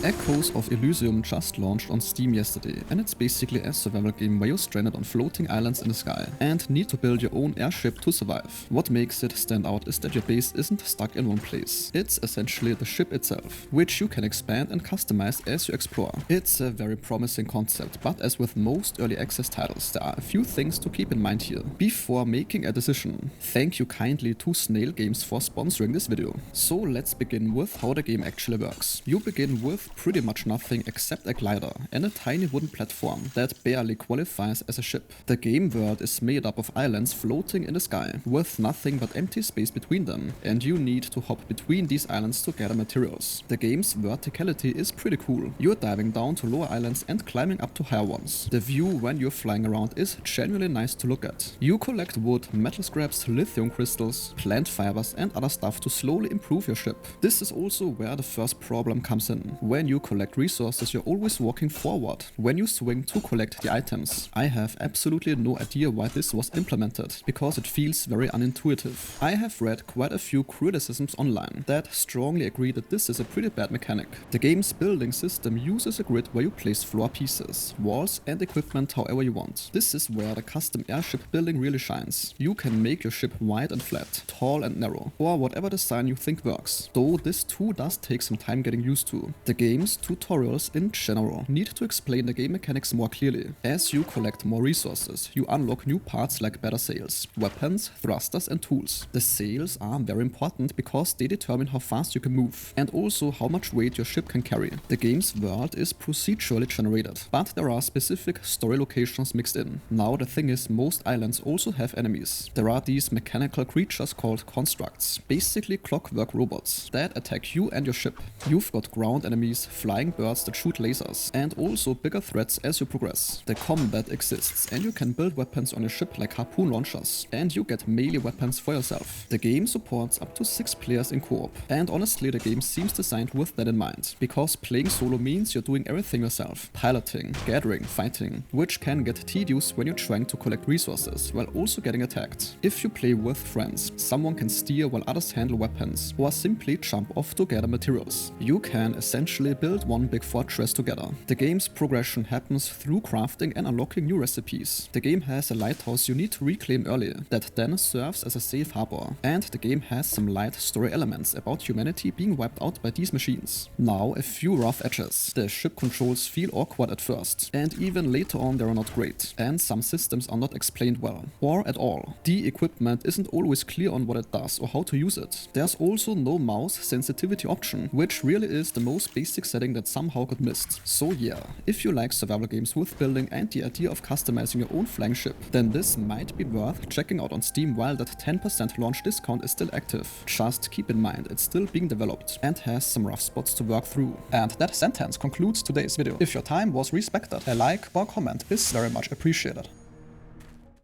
Echoes of Elysium just launched on Steam yesterday, and it's basically a survival game where you're stranded on floating islands in the sky and need to build your own airship to survive. What makes it stand out is that your base isn't stuck in one place. It's essentially the ship itself, which you can expand and customize as you explore. It's a very promising concept, but as with most early access titles, there are a few things to keep in mind here before making a decision. Thank you kindly to Snail Games for sponsoring this video. So let's begin with how the game actually works. You begin with pretty much nothing except a glider and a tiny wooden platform that barely qualifies as a ship. The game world is made up of islands floating in the sky, with nothing but empty space between them, and you need to hop between these islands to gather materials. The game's verticality is pretty cool. You're diving down to lower islands and climbing up to higher ones. The view when you're flying around is genuinely nice to look at. You collect wood, metal scraps, lithium crystals, plant fibers and other stuff to slowly improve your ship. This is also where the first problem comes in. When you collect resources, you're always walking forward when you swing to collect the items. I have absolutely no idea why this was implemented, because it feels very unintuitive. I have read quite a few criticisms online that strongly agree that this is a pretty bad mechanic. The game's building system uses a grid where you place floor pieces, walls and equipment however you want. This is where the custom airship building really shines. You can make your ship wide and flat, tall and narrow, or whatever design you think works, though this too does take some time getting used to. The game's tutorials in general need to explain the game mechanics more clearly. As you collect more resources, you unlock new parts like better sails, weapons, thrusters and tools. The sails are very important because they determine how fast you can move, and also how much weight your ship can carry. The game's world is procedurally generated, but there are specific story locations mixed in. Now the thing is, most islands also have enemies. There are these mechanical creatures called constructs, basically clockwork robots, that attack you and your ship. You've got ground enemies, flying birds that shoot lasers, and also bigger threats as you progress. The combat exists, and you can build weapons on your ship like harpoon launchers, and you get melee weapons for yourself. The game supports up to 6 players in co-op, and honestly the game seems designed with that in mind, because playing solo means you're doing everything yourself, piloting, gathering, fighting, which can get tedious when you're trying to collect resources while also getting attacked. If you play with friends, someone can steer while others handle weapons, or simply jump off to gather materials. You can essentially build one big fortress together. The game's progression happens through crafting and unlocking new recipes. The game has a lighthouse you need to reclaim early, that then serves as a safe harbor, and the game has some light story elements about humanity being wiped out by these machines. Now a few rough edges. The ship controls feel awkward at first, and even later on they are not great, and some systems are not explained well, or at all. The equipment isn't always clear on what it does or how to use it. There's also no mouse sensitivity option, which really is the most basic setting that somehow got missed. So yeah, if you like survival games with building and the idea of customizing your own flying ship, then this might be worth checking out on Steam while that 10% launch discount is still active. Just keep in mind it's still being developed and has some rough spots to work through. And that sentence concludes today's video. If your time was respected, a like or comment is very much appreciated.